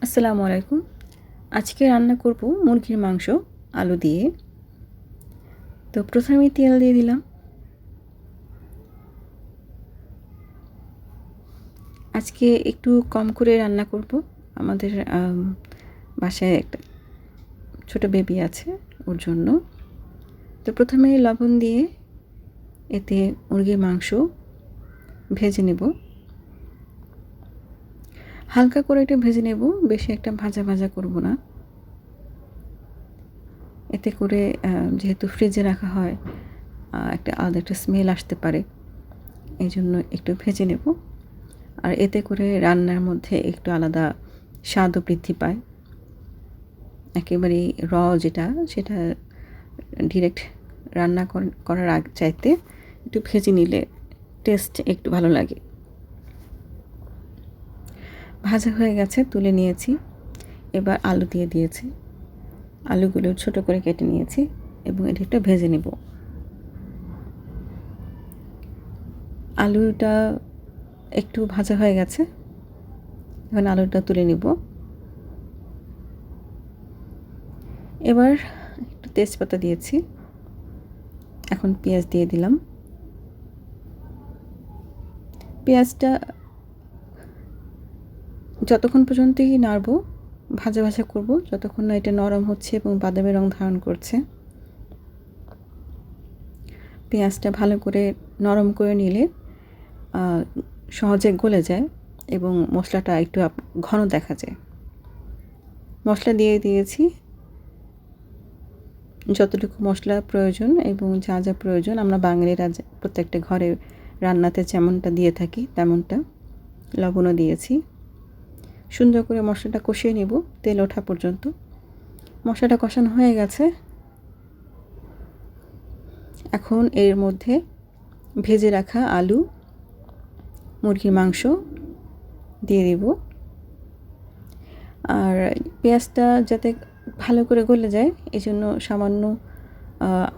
আসসালামু আলাইকুম। আজকে রান্না করব মুরগির মাংস আলু দিয়ে। তো প্রথমেই তেল দিয়ে দিলাম। আজকে একটু কম করে রান্না করব। আমাদের বাসায় একটা ছোট বেবি আছে, ওর জন্য। তো প্রথমে লবণ দিয়ে এতে মুরগির মাংস ভেজে নেব। হালকা করে একটু ভেজে নেব, বেশি একটা ভাজা ভাজা করব না। এতে করে যেহেতু ফ্রিজে রাখা হয়, একটা আলাদা একটা স্মেল আসতে পারে, এই জন্য একটু ভেজে নেব। আর এতে করে রান্নার মধ্যে একটু আলাদা স্বাদও বৃদ্ধি পায়। একেবারেই যেটা সেটা ডিরেক্ট রান্না করার চাইতে একটু ভেজে নিলে টেস্ট একটু ভালো লাগে। ভাজা হয়ে গেছে, তুলে নিয়েছি। এবার আলু দিয়ে দিয়েছি। আলুগুলো ছোট করে কেটে নিয়েছি এবং এটা একটু ভেজে নেব। আলুটা একটু ভাজা হয়ে গেছে, এখন আলুটা তুলে নিব। এবার একটু তেজপাতা দিয়েছি, এখন পেঁয়াজ দিয়ে দিলাম। পেঁয়াজটা যতক্ষণ পর্যন্তই নাড়ব, ভাজা ভাজা করব, যতক্ষণ না এটা নরম হচ্ছে এবং বাদামি রং ধারণ করছে। পেঁয়াজটা ভালো করে নরম করে নিলে সহজে গলে যায় এবং মশলাটা একটু ঘন দেখা যায়। মশলা দিয়ে দিয়েছি যতটুকু মশলা প্রয়োজন এবং যা যা প্রয়োজন আমরা বাঙালিরা প্রত্যেকটা ঘরে রান্নাতে যেমনটা দিয়ে থাকি তেমনটা। লবণও দিয়েছি। সুন্দর করে মশলাটা কষিয়ে নেব তেল ওঠা পর্যন্ত। মশলাটা কষানো হয়ে গেছে, এখন এর মধ্যে ভেজে রাখা আলু, মুরগির মাংস দিয়ে দেব। আর পেঁয়াজটা যাতে ভালো করে গলে যায় এই জন্য সামান্য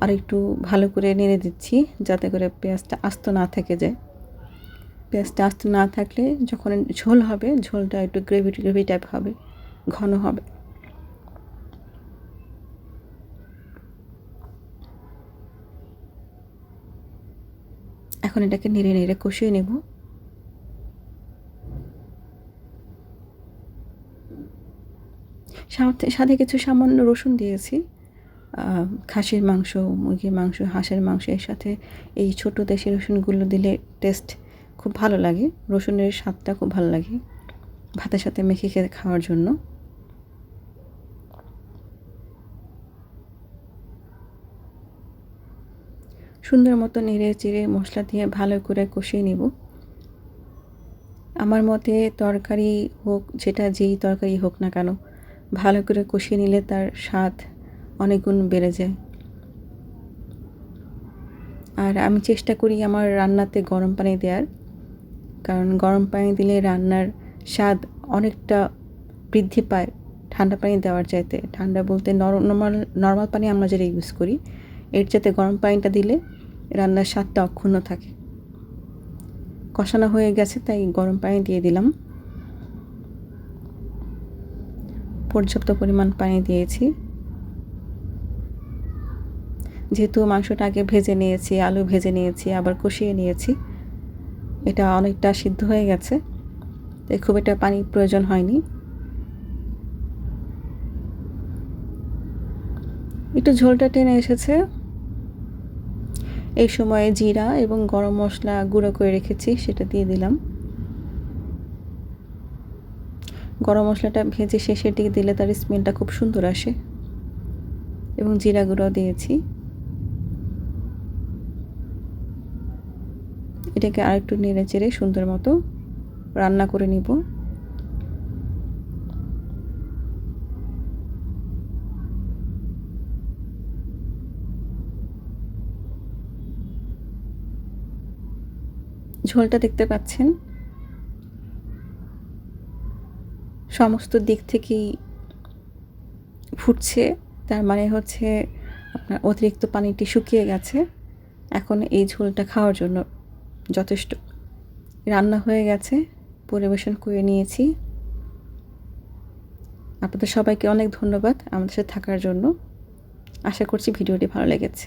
আর একটু ভালো করে নেড়ে দিচ্ছি, যাতে করে পেঁয়াজটা আস্ত না থেকে যায়। পেঁয়াজটা আস্ত না থাকলে যখন ঝোল হবে, ঝোলটা একটু গ্রেভি গ্রেভি টাইপ হবে, ঘন হবে। এখন এটাকে নেড়ে নেড়ে কষিয়ে নেব। সাথে কিছু সামান্য রসুন দিয়েছি। খাসির মাংস, মুরগির মাংস, হাঁসের মাংস এর সাথে এই ছোটো দেশি রসুনগুলো দিলে টেস্ট খুব ভালো লাগে। রসুনের স্বাদটা খুব ভালো লাগে ভাতের সাথে মেখে খেয়ে খাওয়ার জন্য। সুন্দর মতো নেড়ে চেড়ে মশলা দিয়ে ভালো করে কষিয়ে নেব। আমার মতে তরকারি হোক, যেই তরকারি হোক না কেন, ভালো করে কষিয়ে নিলে তার স্বাদ অনেক গুণ বেড়ে যায়। আর আমি চেষ্টা করি আমার রান্নাতে গরম পানি দেওয়ার, কারণ গরম পানি দিলে রান্নার স্বাদ অনেকটা বৃদ্ধি পায় ঠান্ডা পানি দেওয়ার চাইতে। ঠান্ডা বলতে নর্মাল পানি আমরা যেটা ইউজ করি, এর চাইতে গরম পানিটা দিলে রান্নার স্বাদটা অক্ষুণ্ণ থাকে। কষানো হয়ে গেছে তাই গরম পানি দিয়ে দিলাম। পর্যাপ্ত পরিমাণ পানি দিয়েছি। যেহেতু মাংসটা আগে ভেজে নিয়েছি, আলু ভেজে নিয়েছি, আবার কষিয়ে নিয়েছি, এটা অনেকটা সিদ্ধ হয়ে গেছে, তাই খুব একটা পানির প্রয়োজন হয়নি। একটু ঝোলটা টেনে এসেছে। এই সময়ে জিরা এবং গরম মশলা গুঁড়ো করে রেখেছি, সেটা দিয়ে দিলাম। গরম মশলাটা ভেজে শেষের দিকে দিলে তার স্মেলটা খুব সুন্দর আসে, এবং জিরা গুঁড়ো দিয়েছি। এটাকে আরেকটু নেড়ে চেড়ে সুন্দর মতো রান্না করে নিব। ঝোলটা দেখতে পাচ্ছেন সমস্ত দিক থেকেই ফুটছে, তার মানে হচ্ছে আপনার অতিরিক্ত পানিটি শুকিয়ে গেছে। এখন এই ঝোলটা খাওয়ার জন্য যথেষ্ট। রান্না হয়ে গেছে, পরিবেশন করে নিয়েছি। আপনাদের সবাইকে অনেক ধন্যবাদ আমাদের সাথে থাকার জন্য। আশা করছি ভিডিওটি ভালো লেগেছে।